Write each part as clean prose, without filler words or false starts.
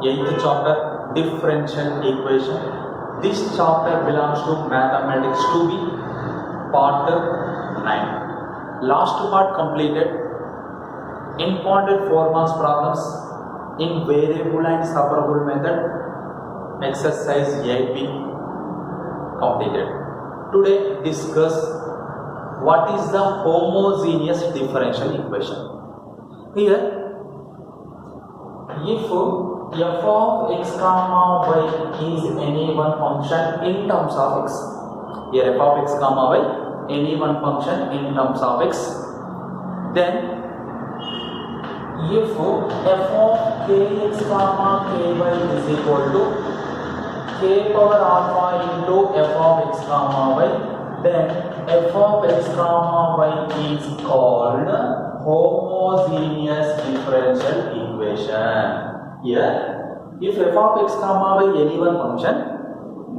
8th chapter, differential equation. This chapter belongs to mathematics 2B, part 9. Last part completed. Important 4 marks problems in variable and separable method. Exercise 8B completed. Today discuss what is the homogeneous differential equation. Here, if f of x comma y is any one function in terms of x, here f of x comma y any one function in terms of x, then if f of kx comma ky is equal to k power alpha into f of x comma y, then f of x comma y is called homogeneous differential equation. Here, if f of x comma y any one function,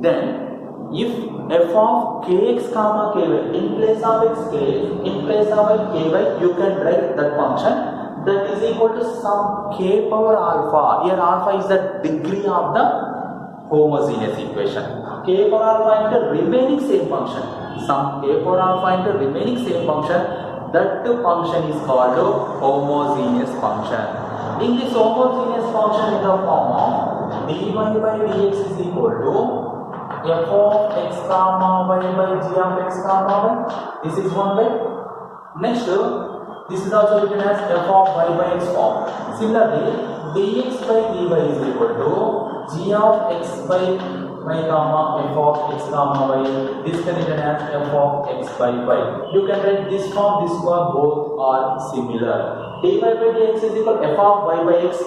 then if f of kx comma ky in place of x kx, in place of y ky, you can write that function that is equal to some k power alpha. Here alpha is the degree of the homogeneous equation. K power alpha into remaining same function. Some k power alpha into remaining same function. That function is called homogeneous function. In this homogeneous function in the form of dy by dx is equal to f of x comma y by g of x comma y. This is one way. Next, this is also written as f of y by x form. Similarly, dx by dy is equal to g of x by y comma f of x comma y. This can be written as f of x by y. You can write this form, this form, both are similar. dy by dx is equal f of y by x,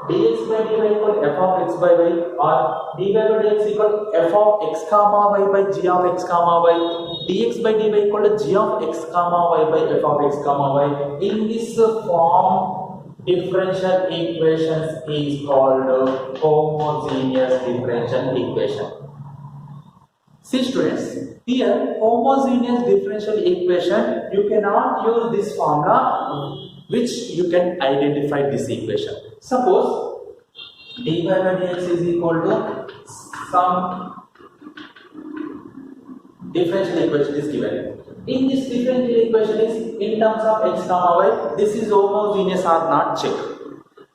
dx by dy equal f of x by y, or dy by dx equal f of x comma y by g of x comma y, dx by dy equal to g of x comma y by f of x comma y. In this form, differential equations is called homogeneous differential equation. See students, here homogeneous differential equation, you cannot use this formula which you can identify this equation. Suppose dy by dx is equal to some differential equation is given. In this differential equation is in terms of x comma y, this is homogeneous or not, check.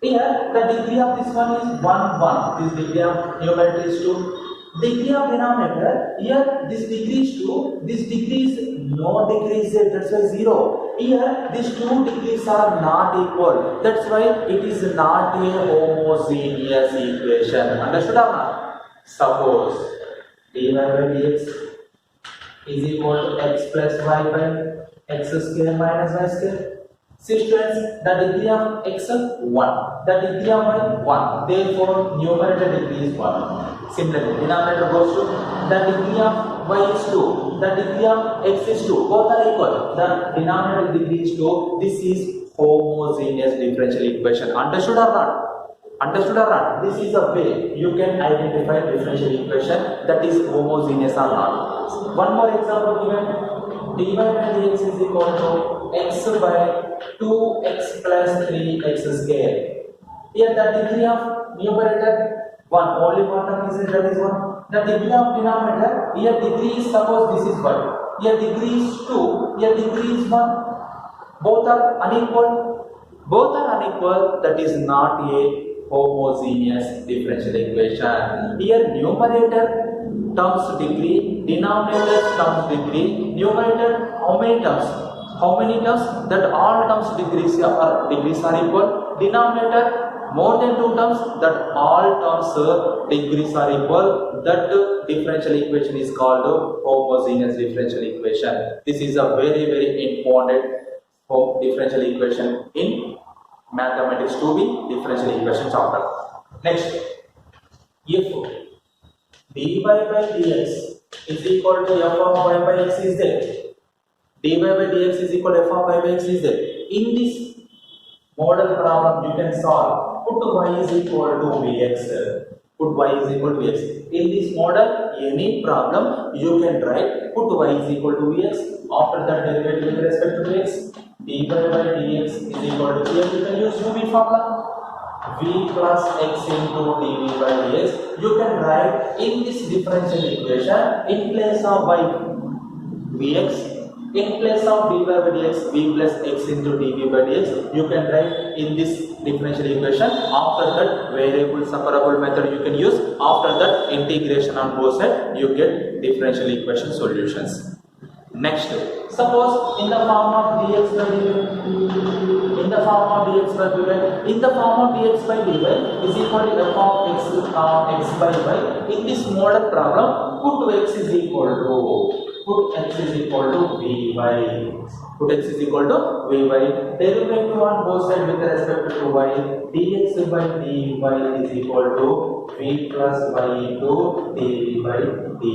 Here the degree of this one is 1 1, this degree of numerator is 2, degree of denominator, here this degree is 2, this degree is no degree is there, that's why 0. Here these two degrees are not equal, that's why it is not a homogeneous equation. Understood or not? Suppose dy by dx is equal to x plus y by x square minus y square. See students, the degree of x 1, the degree of y 1, therefore numerator degree is 1. Similarly, denominator goes to the degree of y is 2, the degree of x is 2, both are equal, the denominator degree is 2. This is homogeneous differential equation. Understood or not? Understood or not? This is a way you can identify differential equation that is homogeneous or not. One more example given, dy by dx is equal to x by 2x plus 3x square. Here the degree of numerator 1, only one term is that is 1. The degree of denominator, here degree is, suppose this is 1, here degree is 2, here degree is 1. Both are unequal. Both are unequal, that is not a homogeneous differential equation. Here numerator terms degree, denominator terms degree, numerator how many terms? How many terms? That all terms degrees are equal. Denominator more than 2 terms, that all terms degrees are equal. That differential equation is called homogeneous differential equation. This is a very important differential equation in mathematics 2B differential equation chapter. Next, if dy by dx is equal to f of y by x is there, dy by dx is equal to f of y by x is there. In this model problem you can solve, put y is equal to vx, put y is equal to vx. In this model, any problem you can write, put y is equal to vx. After that derivative with respect to x, dy by dx is equal to, here you can use uv formula. v plus x into dv by dx. You can write in this differential equation in place of y vx, in place of dy by dx v plus x into dv by dx. You can write in this differential equation. After that, variable separable method you can use. After that, integration on both sides, you get differential equation solutions. Next, suppose in the form of dx by dy, in the form of dx by dy, in the form of dx by dy is equal to f of x by y. In this model problem, put x is equal to vy. Put x is equal to vy. Derivative on both sides with respect to y. Dx by dy is equal to v plus y into dv by dy.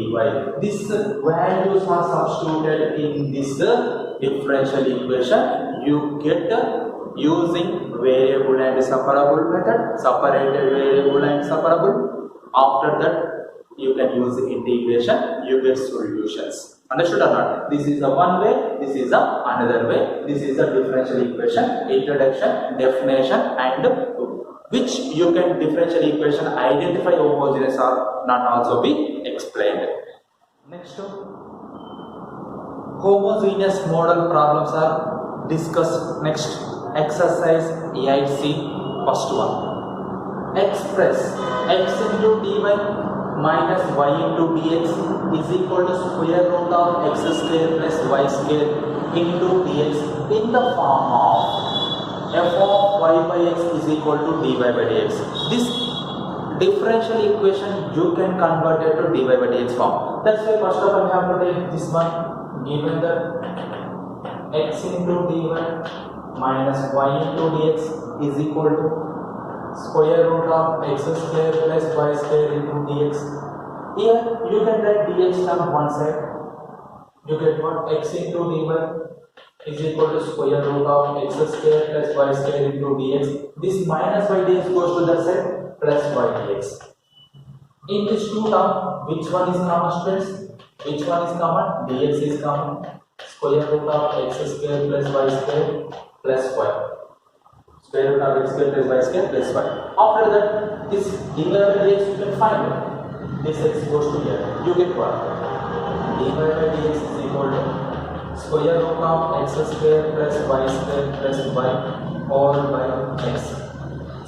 These values are substituted in this differential equation. You get using variable and separable method, separated variable and separable. After that, you can use the integration, you get solutions. Understood or not? This is a one way, this is a another way. This is a differential equation, introduction, definition, and which you can differential equation identify homogeneous or not also be explained. Next, homogeneous model problems are discussed. Next, exercise 8C, first one. Express x into dy minus y into dx is equal to square root of x square plus y square into dx in the form of f of y by x is equal to dy by dx. This differential equation you can convert it to dy by dx form. That's why first of all you have to take this one, given that x into dy minus y into dx is equal to square root of x square plus y square into dx. Here you can write dx on one side. You get what? X into dy is equal to square root of x square plus y square into dx. This minus y dx goes to that side, plus y dx. In this two term, which one is common, students? Which one is common? Dx is common. Square root of x square plus y square plus y. Square root of x square plus y square plus y. After that, this dy by dx you can find. This x goes to here. You get what? Dy by dx is equal to square root of x square plus y square plus y all by x.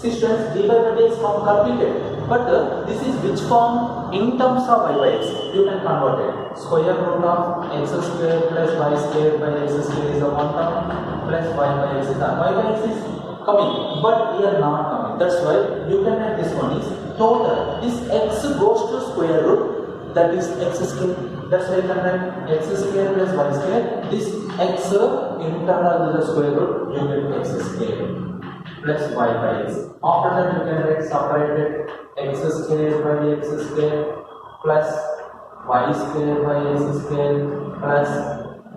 See students, dy by dx form completed. But this is which form in terms of y by x? You can convert it. Square root of x square plus y square by x square is a one term plus y by x is a y by x is coming, but here not coming. That's why you can write this one is total. This x goes to square root, that is x square. That's why you can write x square plus y square. This x internal to the square root, you get x square plus y by x. After that you can write separated x square by x square plus y square by x square plus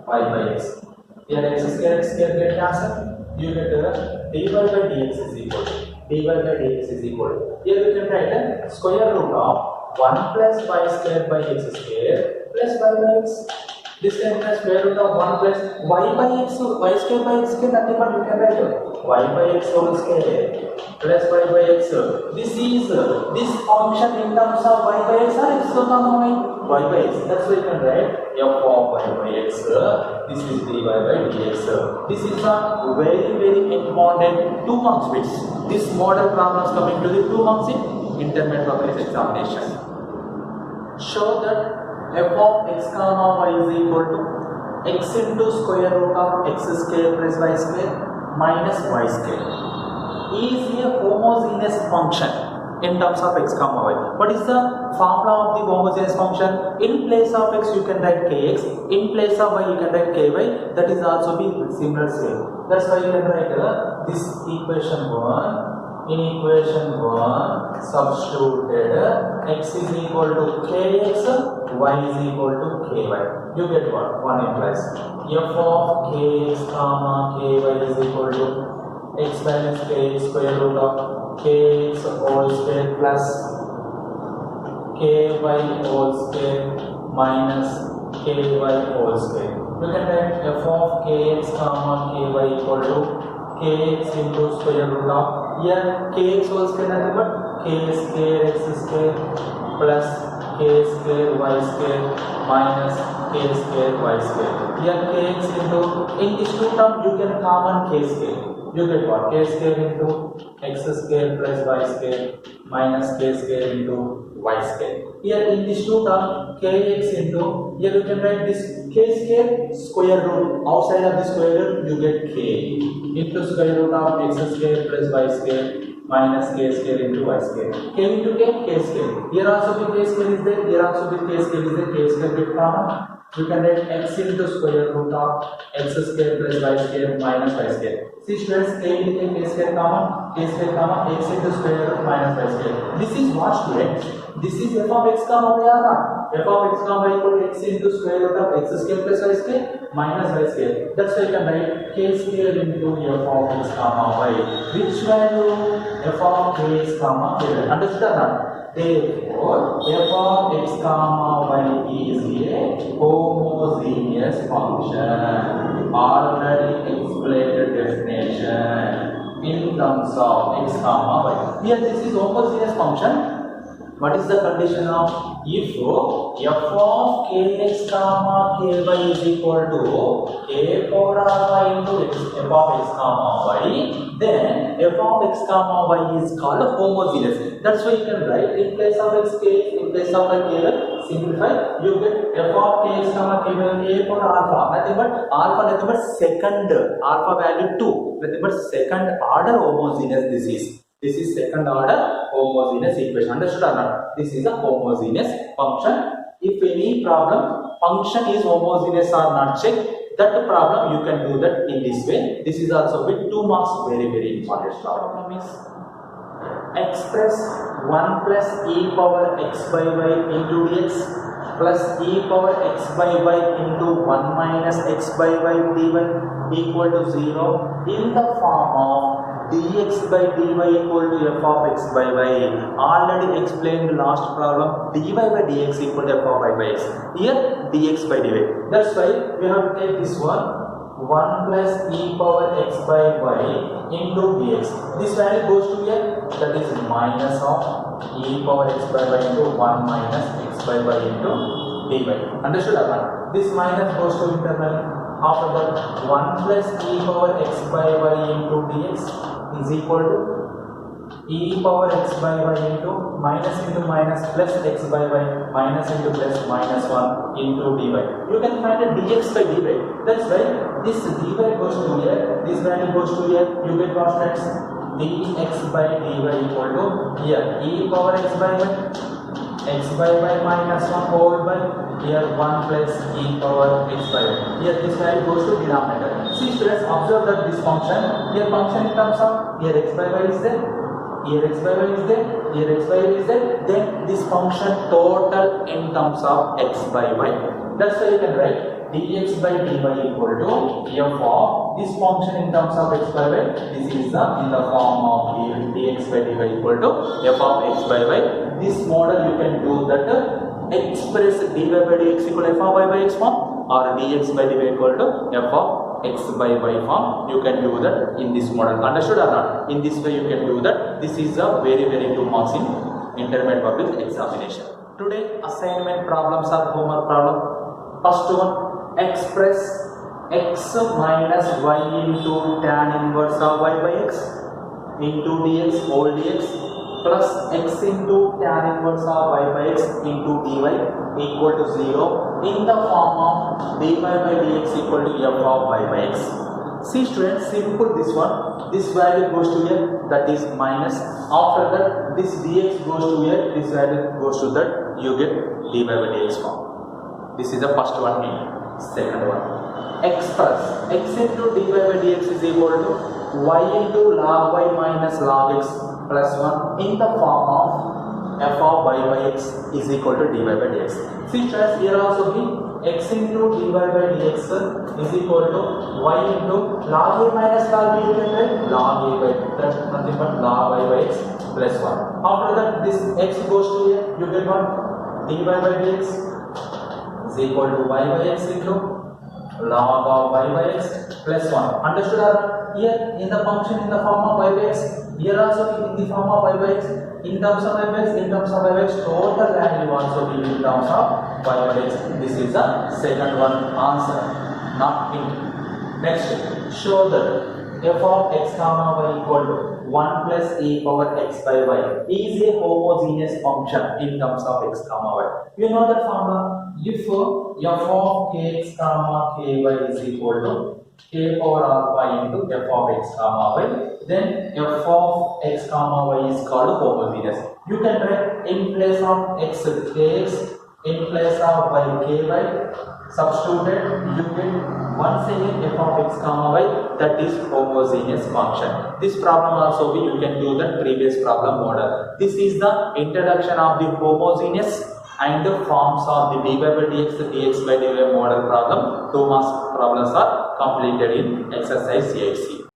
y by x. Here x square get cancelled. You get dy by dx is equal to dy by dx is equal to. Here we can write square root of 1 plus y square by x square plus y by x. This can be square root of 1 plus y by x, y square by x square, nothing but you can write y by x whole square plus y by x. This is this function in terms of y by x or x comma y by x. That's why you can write f of y by x. This is dy by dx. This is a very important 2 marks bits. This model problem is coming to the 2 marks in intermediate public examination. Show that f of x comma y is equal to x into square root of x square plus y square minus y square is a homogeneous function in terms of x comma y. What is the formula of the homogeneous function? In place of x you can write kx, in place of y you can write ky. That is also be similar same. That's why you can write this equation 1. In equation 1 substituted x is equal to kx, y is equal to ky. You get what? 1 implies f of kx comma ky is equal to x minus k square root of kx whole square plus ky whole square minus ky whole square. You can write f of kx comma ky equal to kx into square root of here kx whole square nothing but k square x square plus k square y square minus k square y square. Here kx into, in these two terms you can common k square. You get what? K square into x square plus y square minus k square into y square. Here in these two terms kx into, here you can write this k square root, outside of the square root you get k into square root of x square plus y square minus k square into y square. K into k square. Here also the k square is there, here also the k square is there, k square get common. You can write x into square root of x square plus y square minus y square. See students, k into k square common, x into square root minus y square. This is what students? This is f of x comma y or not? F of x comma y equal to x into square root of x square plus y square minus y square. That's why you can write k square into f of x comma y. Which value? F of k x comma y. Understood or not? Therefore, f of x comma y is a homogeneous function. Already explained definition in terms of x comma y. Here this is homogeneous function. What is the condition of if f of kx comma ky is equal to k power alpha into f of x comma y, then f of x comma y is called homogeneous. That's why you can write in place of x k, in place of y k, simplify, you get f of kx comma ky power alpha, nothing but second alpha value 2, nothing but second order homogeneous. This is second order homogeneous equation. Understood or not? This is a homogeneous function. If any problem, function is homogeneous or not check, that problem you can do that in this way. This is also with 2 marks, very important. Problem is express 1 plus e power x by y into dx plus e power x by y into 1 minus x by y dy equal to 0 in the form of dx by dy equal to f of x by y. Already explained last problem, dy by dx equal to f of y by x. Here dx by dy. That's why we have to take this one, 1 plus e power x by y into dx. This value goes to here, that is minus of e power x by y into 1 minus x by y into dy. Understood or not? This minus goes to internal. After that, 1 plus e power x by y into dx is equal to e power x by y into minus plus x by y minus into plus minus 1 into dy. You can find a dx by dy. That's why this dy goes to here, this value goes to here. You get what next? Dx by dy equal to here e power x by y minus 1 whole by here 1 plus e power x by y. Here this value goes to denominator. See students, observe that this function, here function in terms of here x by y is there, here x by y is there, here x by y is there, then this function total in terms of x by y. That's why you can write dx by dy equal to f of this function in terms of x by y. This is in the form of dx by dy equal to f of x by y. This model you can do that express dy by dx equal to f of y by x form or dx by dy equal to f of x by y form. You can do that in this model. Understood or not? In this way you can do that. This is a very 2 marks in intermediate public examination. Today assignment problems are homework problem. First one, express x minus y into tan inverse of y by x into dx whole dx plus x into tan inverse of y by x into dy equal to 0 in the form of dy by dx equal to f of y by x. See students, simple this one. This value goes to here, that is minus. After that, this dx goes to here, this value goes to that. You get dy by dx form. This is the first one. Second one, express x into dy by dx is equal to y into log y minus log x plus 1 in the form of f of y by x is equal to dy by dx. See students, here also be x into dy by dx is equal to y into log a minus log b, you can write log a by, that's nothing but log y by x plus 1. After that, this x goes to here, you get what? Dy by dx is equal to y by x into log of y by x plus 1. Understood or not? Here in the function in the form of y by x, Here also in the form of y by x. In terms of f x, in terms of f x, total value also be in terms of y by x. This is the second one answer, not int. Next, show that f of x comma y equal to 1 plus e power x by y is a homogeneous function in terms of x comma y. You know that formula. If f of kx comma ky is equal to k power alpha into f of x comma y, then f of x comma y is called homogeneous. You can write in place of x kx, in place of y ky, substituted, you get once again f of x comma y, that is homogeneous function. This problem also you can do the previous problem model. This is the introduction of the homogeneous and the forms of the dy by dx, dx by dy model problem. 2 marks problems are completed in exercise 8C.